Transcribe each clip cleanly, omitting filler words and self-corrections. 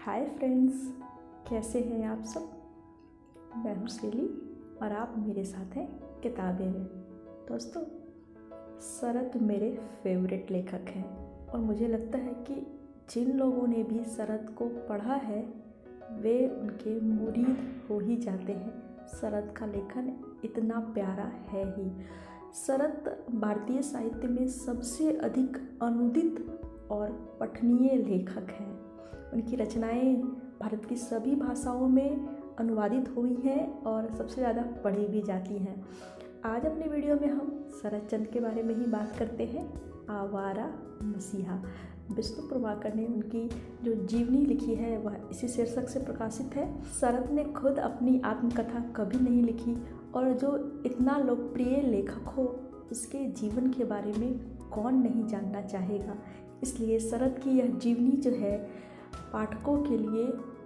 Hi friends, कैसे हैं आप सब। मैं हूँ श्रीली और आप मेरे साथ हैं किताबें में। दोस्तों, शरत मेरे फेवरेट लेखक हैं और मुझे लगता है कि जिन लोगों ने भी शरत को पढ़ा है वे उनके मुरीद हो ही जाते हैं। शरत का लेखन इतना प्यारा है ही। शरत भारतीय साहित्य में सबसे अधिक अनुदित और पठनीय लेखक हैं। उनकी रचनाएं भारत की सभी भाषाओं में अनुवादित हुई हैं और सबसे ज़्यादा पढ़ी भी जाती हैं। आज अपने वीडियो में हम शरत चंद्र के बारे में ही बात करते हैं। आवारा मसीहा। विष्णु प्रभाकर ने उनकी जो जीवनी लिखी है वह इसी शीर्षक से प्रकाशित है। शरत ने खुद अपनी आत्मकथा कभी नहीं लिखी और जो इतना लोकप्रिय लेखक हो उसके जीवन के बारे में कौन नहीं जानना चाहेगा। इसलिए शरत की यह जीवनी जो है पाठकों के लिए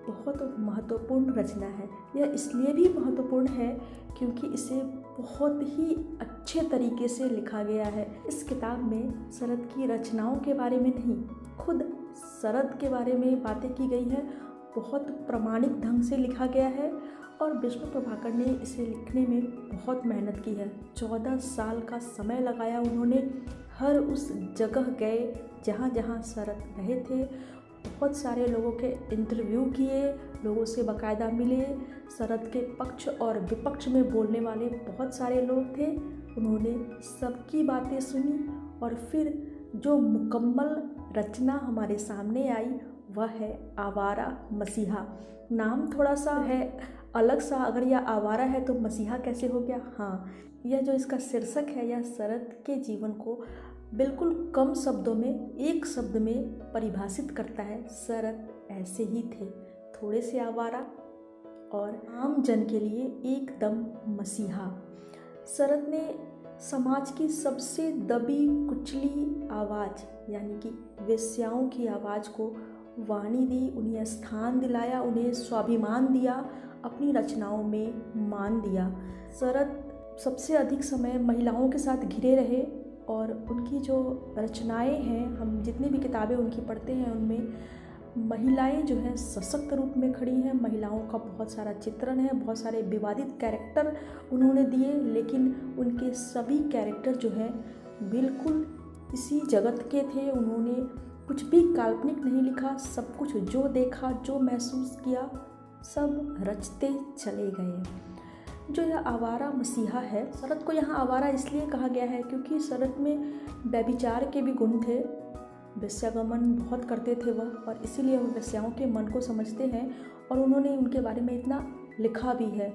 बहुत महत्वपूर्ण रचना है। यह इसलिए भी महत्वपूर्ण है क्योंकि इसे बहुत ही अच्छे तरीके से लिखा गया है। इस किताब में शरत की रचनाओं के बारे में नहीं, खुद शरत के बारे में बातें की गई हैं। बहुत प्रामाणिक ढंग से लिखा गया है और विष्णु प्रभाकर ने इसे लिखने में बहुत मेहनत की है। 14 साल का समय लगाया उन्होंने। हर उस जगह गए जहाँ जहाँ शरत रहे थे। बहुत सारे लोगों के इंटरव्यू किए, लोगों से बाकायदा मिले। शरत के पक्ष और विपक्ष में बोलने वाले बहुत सारे लोग थे। उन्होंने सबकी बातें सुनी और फिर जो मुकम्मल रचना हमारे सामने आई वह है आवारा मसीहा। नाम थोड़ा सा है अलग सा, अगर यह आवारा है तो मसीहा कैसे हो गया। हाँ, यह जो इसका शीर्षक है यह शरत के जीवन को बिल्कुल कम शब्दों में, एक शब्द में परिभाषित करता है। शरत ऐसे ही थे, थोड़े से आवारा और आम जन के लिए एकदम मसीहा। शरत ने समाज की सबसे दबी कुचली आवाज़ यानी कि वेश्याओं की आवाज़ को वाणी दी, उन्हें स्थान दिलाया, उन्हें स्वाभिमान दिया, अपनी रचनाओं में मान दिया। शरत सबसे अधिक समय महिलाओं के साथ घिरे रहे और उनकी जो रचनाएं हैं, हम जितनी भी किताबें उनकी पढ़ते हैं उनमें महिलाएं जो हैं सशक्त रूप में खड़ी हैं। महिलाओं का बहुत सारा चित्रण है, बहुत सारे विवादित कैरेक्टर उन्होंने दिए, लेकिन उनके सभी कैरेक्टर जो हैं बिल्कुल इसी जगत के थे। उन्होंने कुछ भी काल्पनिक नहीं लिखा। सब कुछ जो देखा, जो महसूस किया, सब रचते चले गए। जो यह आवारा मसीहा है, शरत को यहाँ आवारा इसलिए कहा गया है क्योंकि शरत में व्यभिचार के भी गुण थे। वेश्यागमन बहुत करते थे वह, और इसीलिए वह वेश्याओं के मन को समझते हैं और उन्होंने उनके बारे में इतना लिखा भी है।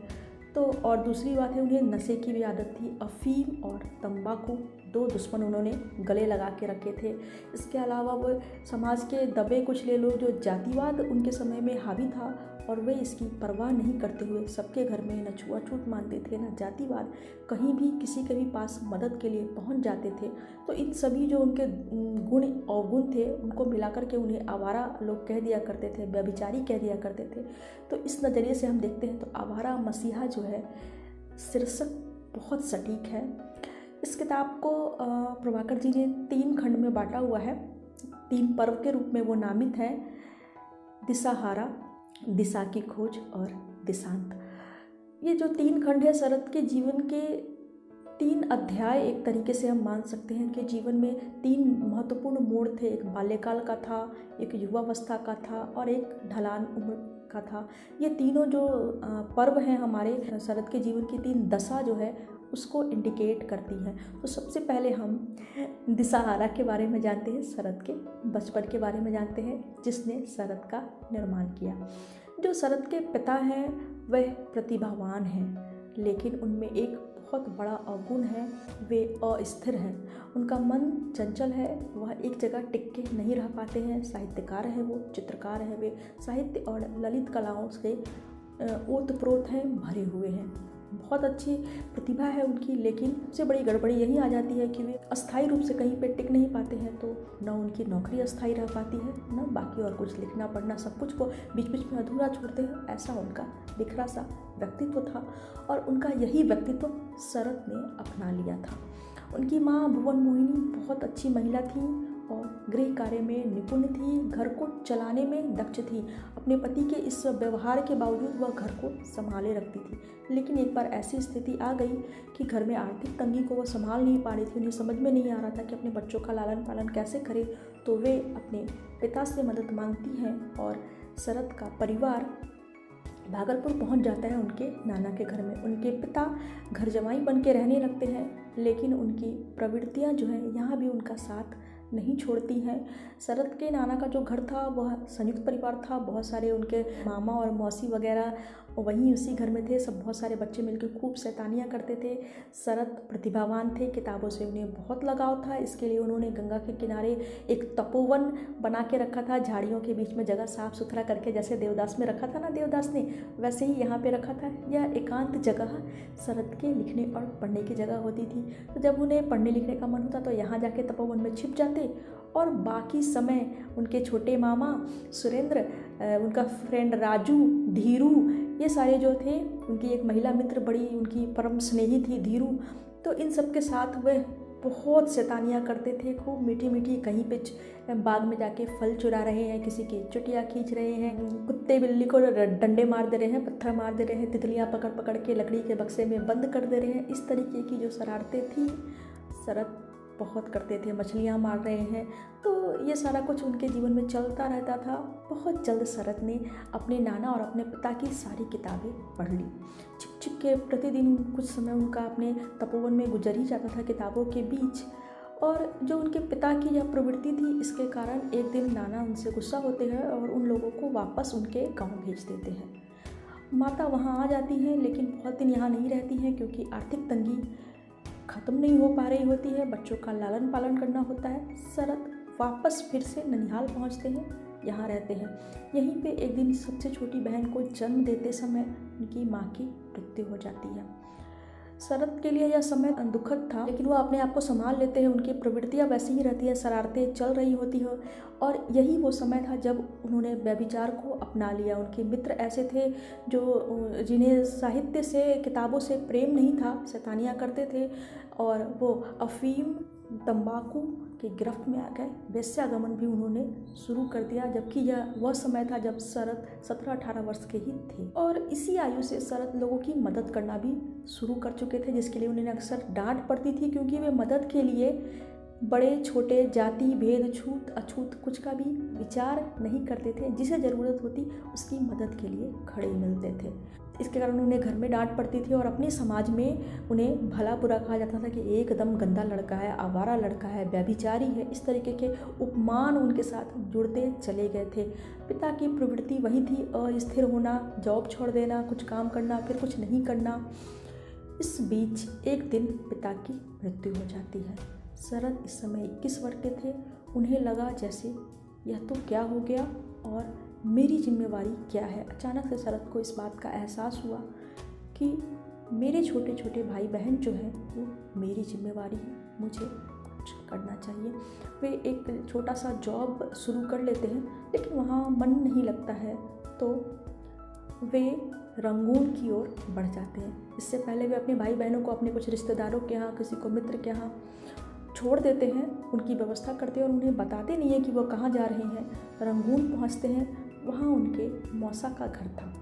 तो और दूसरी बात है, उन्हें नशे की भी आदत थी। अफीम और तंबाकू, दो दुश्मन उन्होंने गले लगा के रखे थे। इसके अलावा वो समाज के दबे कुचले लोग, जो जातिवाद उनके समय में हावी था और वे इसकी परवाह नहीं करते हुए सबके घर में न छुआछूत मानते थे न जातिवाद, कहीं भी किसी के भी पास मदद के लिए पहुंच जाते थे। तो इन सभी जो उनके गुण अवगुण थे उनको मिलाकर के उन्हें आवारा लोग कह दिया करते थे, व्यभिचारी कह दिया करते थे। तो इस नज़रिए से हम देखते हैं तो आवारा मसीहा जो है शीर्षक बहुत सटीक है। इस किताब को प्रभाकर जी ने 3 खंड में बांटा हुआ है। 3 पर्व के रूप में वो नामित है: दिशाहारा, दिशा की खोज और दिशांत। ये जो 3 खंड है शरत के जीवन के 3 अध्याय, एक तरीके से हम मान सकते हैं कि जीवन में 3 महत्वपूर्ण मोड़ थे। एक बाल्यकाल का था, एक युवावस्था का था और एक ढलान उम्र का था। ये तीनों जो पर्व हैं हमारे शरत के जीवन की 3 दशा जो है उसको इंडिकेट करती है। तो सबसे पहले हम दिशाहारा के बारे में जानते हैं, शरत के बचपन के बारे में जानते हैं, जिसने शरत का निर्माण किया। जो शरत के पिता हैं वह प्रतिभावान हैं, लेकिन उनमें एक बहुत बड़ा अवगुण है, वे अस्थिर हैं। उनका मन चंचल है, वह एक जगह टिक के नहीं रह पाते हैं। साहित्यकार हैं, वो चित्रकार हैं, वे साहित्य और ललित कलाओं से ओतप्रोत हैं, भरे हुए हैं। बहुत अच्छी प्रतिभा है उनकी, लेकिन सबसे बड़ी गड़बड़ी यही आ जाती है कि वे अस्थायी रूप से कहीं पे टिक नहीं पाते हैं। तो न उनकी नौकरी अस्थायी रह पाती है, न बाकी और कुछ लिखना पढ़ना, सब कुछ को बीच बीच में अधूरा छोड़ते हैं। ऐसा उनका बिखरा सा व्यक्तित्व था और उनका यही व्यक्तित्व शरत ने अपना लिया था। उनकी माँ भुवन मोहिनी बहुत अच्छी महिला थी और गृह कार्य में निपुण थी, घर को चलाने में दक्ष थी। अपने पति के इस व्यवहार के बावजूद वह घर को संभाले रखती थी। लेकिन एक बार ऐसी स्थिति आ गई कि घर में आर्थिक तंगी को वह संभाल नहीं पा रही थी। उन्हें समझ में नहीं आ रहा था कि अपने बच्चों का लालन पालन कैसे करे। तो वे अपने पिता से मदद मांगती हैं और शरद का परिवार भागलपुर पहुंच जाता है उनके नाना के घर में। उनके पिता घर जमाई बन के रहने लगते हैं, लेकिन उनकी प्रवृत्तियां जो है यहाँ भी उनका साथ नहीं छोड़ती हैं। शरद के नाना का जो घर था वह संयुक्त परिवार था। बहुत सारे उनके मामा और मौसी वगैरह वहीं उसी घर में थे। सब बहुत सारे बच्चे मिलकर खूब शैतानियाँ करते थे। शरद प्रतिभावान थे, किताबों से उन्हें बहुत लगाव था। इसके लिए उन्होंने गंगा के किनारे एक तपोवन बना के रखा था, झाड़ियों के बीच में जगह साफ सुथरा करके, जैसे देवदास में रखा था ना देवदास ने, वैसे ही यहाँ पे रखा था। यह एकांत जगह शरद के लिखने और पढ़ने की जगह होती थी। तो जब उन्हें पढ़ने लिखने का मन होता तो यहाँ जाके तपोवन में छिप जाते और बाकी समय उनके छोटे मामा सुरेंद्र, उनका फ्रेंड राजू, धीरू, ये सारे जो थे, उनकी एक महिला मित्र बड़ी उनकी परम स्नेही थी धीरू, तो इन सब के साथ वे बहुत शैतानियाँ करते थे। खूब मीठी मीठी, कहीं पे बाग में जाके फल चुरा रहे हैं, किसी की चुटिया खींच रहे हैं, कुत्ते बिल्ली को डंडे मार दे रहे हैं, पत्थर मार दे रहे हैं, तितलियाँ पकड़ पकड़ के लकड़ी के बक्से में बंद कर दे रहे हैं। इस तरीके की जो शरारतें थी शरद बहुत करते थे। मछलियाँ मार रहे हैं, तो ये सारा कुछ उनके जीवन में चलता रहता था। बहुत जल्द शरद ने अपने नाना और अपने पिता की सारी किताबें पढ़ ली। छिप छिप के प्रतिदिन कुछ समय उनका अपने तपोवन में गुजर ही जाता था किताबों के बीच। और जो उनके पिता की यह प्रवृत्ति थी, इसके कारण एक दिन नाना उनसे गुस्सा होते हैं और उन लोगों को वापस उनके गाँव भेज देते हैं। माता वहाँ आ जाती हैं, लेकिन बहुत दिन यहाँ नहीं रहती हैं क्योंकि आर्थिक तंगी ख़त्म नहीं हो पा रही होती है। बच्चों का लालन पालन करना होता है। शरद वापस फिर से ननिहाल पहुंचते हैं, यहाँ रहते हैं। यहीं पे एक दिन सबसे छोटी बहन को जन्म देते समय उनकी माँ की मृत्यु हो जाती है। शरद के लिए यह समय दुखद था, लेकिन वो अपने आप को संभाल लेते हैं। उनकी प्रवृत्तियाँ वैसी ही रहती है, शरारतें चल रही होती हैं। और यही वो समय था जब उन्होंने व्यभिचार को अपना लिया। उनके मित्र ऐसे थे जो जिन्हें साहित्य से, किताबों से प्रेम नहीं था, शैतानियाँ करते थे और वो अफीम, तंबाकू की गिरफ्त में आ गए। वेश्यागमन भी उन्होंने शुरू कर दिया, जबकि यह वह समय था जब शरद 17-18 वर्ष के ही थे। और इसी आयु से शरद लोगों की मदद करना भी शुरू कर चुके थे, जिसके लिए उन्हें अक्सर डांट पड़ती थी, क्योंकि वे मदद के लिए बड़े छोटे जाति भेद, छूत अछूत कुछ का भी विचार नहीं करते थे। जिसे ज़रूरत होती उसकी मदद के लिए खड़े मिलते थे। इसके कारण उन्हें घर में डांट पड़ती थी और अपने समाज में उन्हें भला बुरा कहा जाता था कि एकदम गंदा लड़का है, आवारा लड़का है, व्यभिचारी है। इस तरीके के उपमान उनके साथ जुड़ते चले गए थे। पिता की प्रवृत्ति वही थी, अस्थिर होना, जॉब छोड़ देना, कुछ काम करना फिर कुछ नहीं करना। इस बीच एक दिन पिता की मृत्यु हो जाती है। शरद इस समय 21 वर्ष के थे। उन्हें लगा जैसे यह तो क्या हो गया और मेरी जिम्मेवारी क्या है। अचानक से शरद को इस बात का एहसास हुआ कि मेरे छोटे छोटे भाई बहन जो हैं वो मेरी जिम्मेवारी है, मुझे कुछ करना चाहिए। वे एक छोटा सा जॉब शुरू कर लेते हैं, लेकिन वहाँ मन नहीं लगता है, तो वे रंगून की ओर बढ़ जाते हैं। इससे पहले वे अपने भाई बहनों को अपने कुछ रिश्तेदारों के यहाँ, किसी को मित्र के यहाँ छोड़ देते हैं, उनकी व्यवस्था करते हैं और उन्हें बताते नहीं है कि वो कहाँ जा रहे हैं। रंगून पहुँचते हैं, वहाँ उनके मौसा का घर था।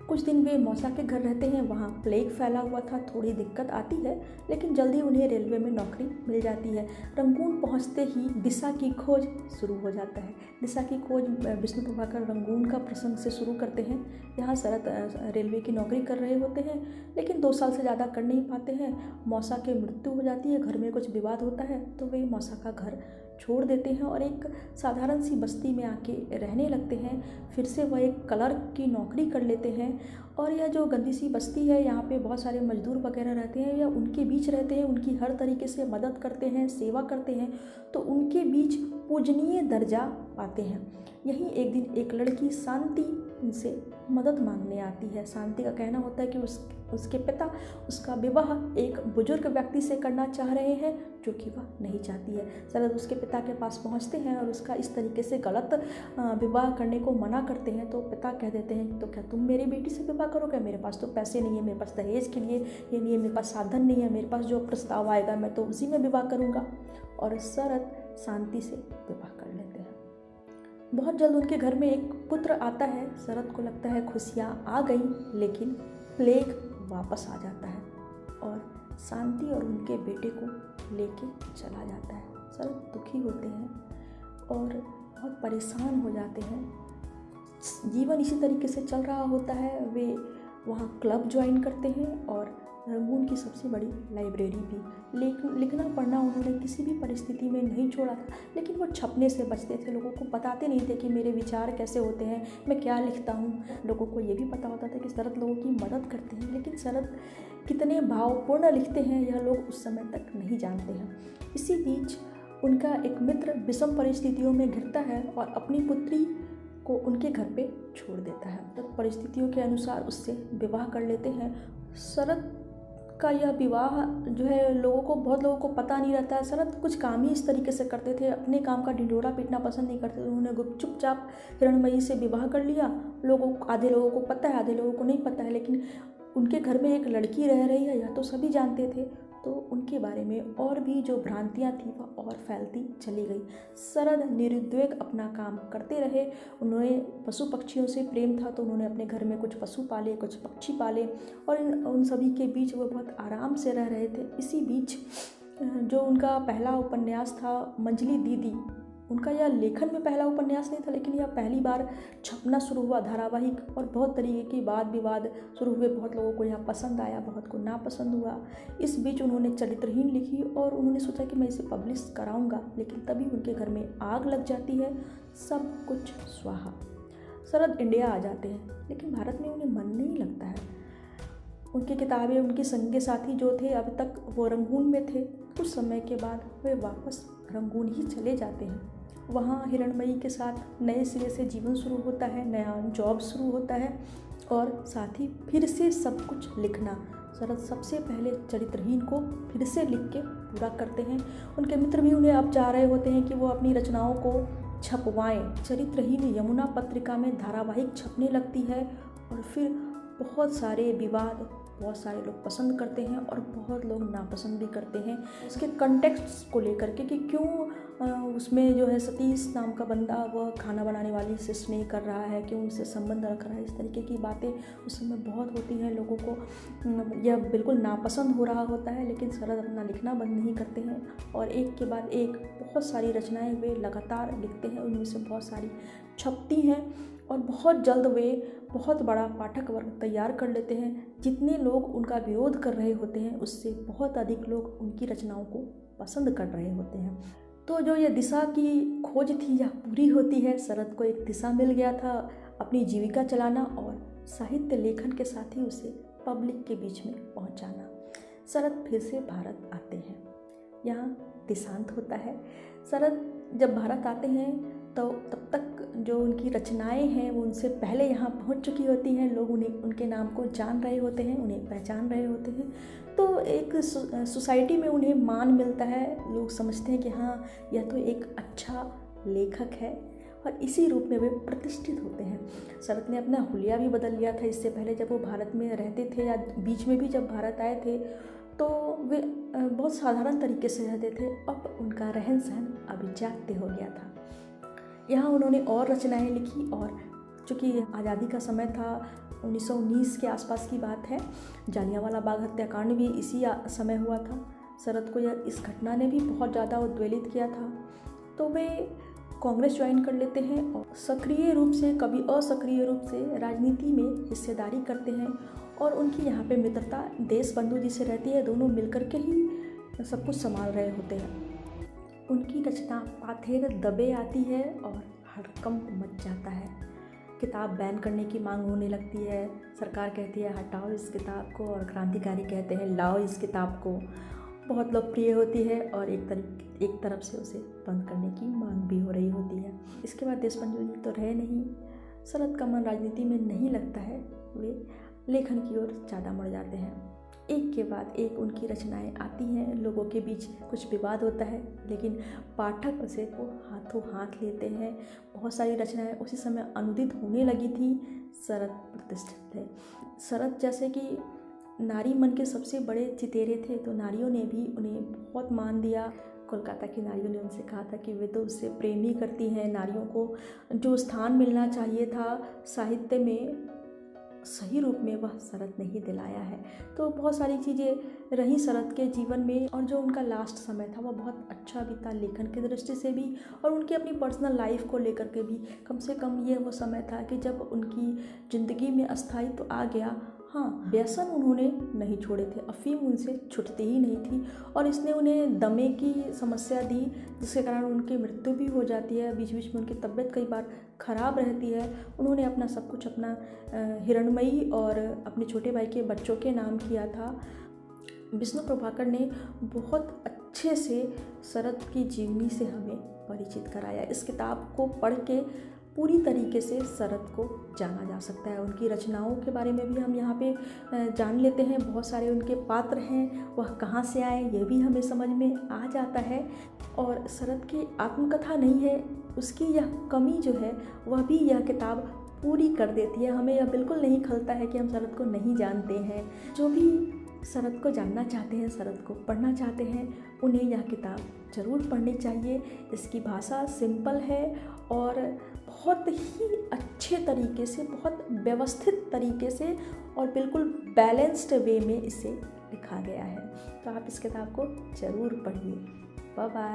कुछ दिन वे मौसा के घर रहते हैं। वहाँ प्लेग फैला हुआ था, थोड़ी दिक्कत आती है, लेकिन जल्दी उन्हें रेलवे में नौकरी मिल जाती है। रंगून पहुँचते ही दिशा की खोज शुरू हो जाता है। दिशा की खोज विष्णु प्रभाकर रंगून का प्रसंग से शुरू करते हैं। यहाँ शरद रेलवे की नौकरी कर रहे होते हैं, लेकिन 2 साल से ज़्यादा कर नहीं पाते हैं। मौसा की मृत्यु हो जाती है, घर में कुछ विवाद होता है, तो वे मौसा का घर छोड़ देते हैं और एक साधारण सी बस्ती में आके रहने लगते हैं। फिर से वह एक क्लर्क की नौकरी कर लेते हैं और यह जो गंदी सी बस्ती है, यहाँ पे बहुत सारे मजदूर वगैरह रहते हैं, या उनके बीच रहते हैं, उनकी हर तरीके से मदद करते हैं, सेवा करते हैं, तो उनके बीच पूजनीय दर्जा पाते हैं। यहीं एक दिन एक लड़की शांति उनसे मदद मांगने आती है। शांति का कहना होता है कि उसके पिता उसका विवाह एक बुजुर्ग व्यक्ति से करना चाह रहे हैं, जो कि वह नहीं चाहती है। शरद उसके पिता के पास पहुंचते हैं और उसका इस तरीके से गलत विवाह करने को मना करते हैं। तो पिता कह देते हैं, तो क्या तुम मेरी बेटी से विवाह करोगे? मेरे पास तो पैसे नहीं है, मेरे पास दहेज के लिए ये नहीं है, मेरे पास साधन नहीं है, मेरे पास जो प्रस्ताव आएगा मैं तो उसी में विवाह करूँगा। और शरद शांति से विवाह कर लेते हैं। बहुत जल्द उनके घर में एक पुत्र आता है। शरद को लगता है खुशियाँ आ गई, लेकिन प्लेग वापस आ जाता है और शांति और उनके बेटे को लेके चला जाता है। शरद दुखी होते हैं और बहुत परेशान हो जाते हैं। जीवन इसी तरीके से चल रहा होता है। वे वहाँ क्लब ज्वाइन करते हैं और रंगून की सबसे बड़ी लाइब्रेरी भी। लिखना पढ़ना उन्होंने किसी भी परिस्थिति में नहीं छोड़ा था, लेकिन वो छपने से बचते थे। लोगों को बताते नहीं थे कि मेरे विचार कैसे होते हैं, मैं क्या लिखता हूँ। लोगों को ये भी पता होता था कि शरद लोगों की मदद करते हैं, लेकिन शरद कितने भावपूर्ण लिखते हैं यह लोग उस समय तक नहीं जानते हैं। इसी बीच उनका एक मित्र विषम परिस्थितियों में घिरता है और अपनी पुत्री को उनके घर पे छोड़ देता है। तब परिस्थितियों के अनुसार उससे विवाह कर लेते हैं। शरद का यह विवाह जो है बहुत लोगों को पता नहीं रहता है। शरद कुछ काम ही इस तरीके से करते थे, अपने काम का ढिंढोरा पीटना पसंद नहीं करते थे। उन्होंने चुपचाप हिरणमयी से विवाह कर लिया। आधे लोगों को पता है, आधे लोगों को नहीं पता है, लेकिन उनके घर में एक लड़की रह रही है यह तो सभी जानते थे। तो उनके बारे में और भी जो भ्रांतियाँ थी वह और फैलती चली गई। शरद निरुद्वेग अपना काम करते रहे। उन्होंने पशु पक्षियों से प्रेम था, तो उन्होंने अपने घर में कुछ पशु पाले, कुछ पक्षी पाले और उन सभी के बीच वो बहुत आराम से रह रहे थे। इसी बीच जो उनका पहला उपन्यास था मंजली दीदी, उनका यह लेखन में पहला उपन्यास नहीं था, लेकिन यह पहली बार छपना शुरू हुआ धारावाहिक और बहुत तरीके की वाद विवाद शुरू हुए। बहुत लोगों को यह पसंद आया, बहुत को नापसंद हुआ। इस बीच उन्होंने चरित्रहीन लिखी और उन्होंने सोचा कि मैं इसे पब्लिश कराऊंगा, लेकिन तभी उनके घर में आग लग जाती है, सब कुछ स्वाहा। शरद इंडिया आ जाते हैं, लेकिन भारत में उन्हें मन नहीं लगता है। उनकी किताबें, उनके संगी साथी जो थे अब तक वो रंगून में थे। कुछ समय के बाद वे वापस रंगून ही चले जाते हैं। वहाँ हिरणमयी के साथ नए सिरे से जीवन शुरू होता है, नया जॉब शुरू होता है और साथ ही फिर से सब कुछ लिखना। शरद सबसे पहले चरित्रहीन को फिर से लिख के पूरा करते हैं। उनके मित्र भी उन्हें अब चाह रहे होते हैं कि वो अपनी रचनाओं को छपवाएं। चरित्रहीन यमुना पत्रिका में धारावाहिक छपने लगती है और फिर बहुत सारे विवाद, बहुत सारे लोग पसंद करते हैं और बहुत लोग नापसंद भी करते हैं। इसके कंटेक्स्ट को लेकर के कि क्यों उसमें जो है सतीश नाम का बंदा वह खाना बनाने वाली से स्नेह कर रहा है, क्यों उससे संबंध रख रहा है, इस तरीके की बातें उस समय बहुत होती हैं। लोगों को यह बिल्कुल नापसंद हो रहा होता है, लेकिन शरद अपना लिखना बंद नहीं करते हैं और एक के बाद एक बहुत सारी रचनाएँ वे लगातार लिखते हैं। उनमें से बहुत सारी छपती हैं और बहुत जल्द वे बहुत बड़ा पाठक वर्ग तैयार कर लेते हैं। जितने लोग उनका विरोध कर रहे होते हैं उससे बहुत अधिक लोग उनकी रचनाओं को पसंद कर रहे होते हैं। तो जो ये दिशा की खोज थी यह पूरी होती है। शरद को एक दिशा मिल गया था अपनी जीविका चलाना और साहित्य लेखन के साथ ही उसे पब्लिक के बीच में पहुंचाना। शरद फिर से भारत आते हैं, यहाँ देशांत होता है। शरद जब भारत आते हैं तो तब तक जो उनकी रचनाएं हैं वो उनसे पहले यहाँ पहुँच चुकी होती हैं। लोग उनके नाम को जान रहे होते हैं, उन्हें पहचान रहे होते हैं। तो एक सोसाइटी में उन्हें मान मिलता है। लोग समझते हैं कि हाँ यह तो एक अच्छा लेखक है और इसी रूप में वे प्रतिष्ठित होते हैं। शरद ने अपना हुलिया भी बदल लिया था। इससे पहले जब वो भारत में रहते थे या बीच में भी जब भारत आए थे तो वे बहुत साधारण तरीके से रहते थे। अब उनका रहन सहन अभिजात्य हो गया था। यहाँ उन्होंने और रचनाएं लिखी और चूँकि आज़ादी का समय था, 1919 के आसपास की बात है, जालियांवाला बाग हत्याकांड भी इसी समय हुआ था। शरद को इस घटना ने भी बहुत ज़्यादा उद्वेलित किया था, तो वे कांग्रेस ज्वाइन कर लेते हैं और सक्रिय रूप से, कभी असक्रिय रूप से राजनीति में हिस्सेदारी करते हैं। और उनकी यहाँ पे मित्रता देशबंधु जी से रहती है। दोनों मिलकर के ही सब कुछ संभाल रहे होते हैं। उनकी रचना पाथेर दबे आती है और हड़कंप मच जाता है। किताब बैन करने की मांग होने लगती है। सरकार कहती है हटाओ इस किताब को और क्रांतिकारी कहते हैं लाओ इस किताब को। बहुत लोकप्रिय होती है और एक तरफ से उसे बंद करने की मांग भी हो रही होती है। इसके बाद देशबंधु जी तो रहे नहीं। शरद का मन राजनीति में नहीं लगता है, वे लेखन की ओर ज़्यादा मुड़ जाते हैं। एक के बाद एक उनकी रचनाएं आती हैं। लोगों के बीच कुछ विवाद होता है, लेकिन पाठक उसे को हाथों हाथ लेते हैं। बहुत सारी रचनाएं उसी समय अनुदित होने लगी थी। शरद प्रतिष्ठित थे। शरद जैसे कि नारी मन के सबसे बड़े चितेरे थे, तो नारियों ने भी उन्हें बहुत मान दिया। कोलकाता की नारियों ने उनसे कहा था कि वे तो उससे प्रेम ही करती हैं, नारियों को जो स्थान मिलना चाहिए था साहित्य में सही रूप में वह शरद ने ही दिलाया है। तो बहुत सारी चीज़ें रही शरद के जीवन में, और जो उनका लास्ट समय था वह बहुत अच्छा बीता लेखन की दृष्टि से भी, और उनकी अपनी पर्सनल लाइफ को लेकर के भी। कम से कम ये वो समय था कि जब उनकी ज़िंदगी में अस्थायित्व आ गया। हाँ, व्यसन उन्होंने नहीं छोड़े थे, अफीम उनसे छूटती ही नहीं थी, और इसने उन्हें दमे की समस्या दी, जिसके कारण उनकी मृत्यु भी हो जाती है। बीच बीच में उनकी तबीयत कई बार ख़राब रहती है। उन्होंने अपना सब कुछ अपना हिरणमयी और अपने छोटे भाई के बच्चों के नाम किया था। विष्णु प्रभाकर ने बहुत अच्छे से शरद की जीवनी से हमें परिचित कराया। इस किताब को पढ़ के पूरी तरीके से शरद को जाना जा सकता है। उनकी रचनाओं के बारे में भी हम यहाँ पे जान लेते हैं। बहुत सारे उनके पात्र हैं, वह कहाँ से आए ये भी हमें समझ में आ जाता है। और शरद की आत्मकथा नहीं है, उसकी यह कमी जो है वह भी यह किताब पूरी कर देती है। हमें यह बिल्कुल नहीं खलता है कि हम शरद को नहीं जानते हैं। जो भी शरद को जानना चाहते हैं, शरद को पढ़ना चाहते हैं, उन्हें यह किताब ज़रूर पढ़नी चाहिए। इसकी भाषा सिंपल है और बहुत ही अच्छे तरीके से, बहुत व्यवस्थित तरीके से और बिल्कुल बैलेंस्ड वे में इसे लिखा गया है। तो आप इस किताब को ज़रूर पढ़िए। Bye bye.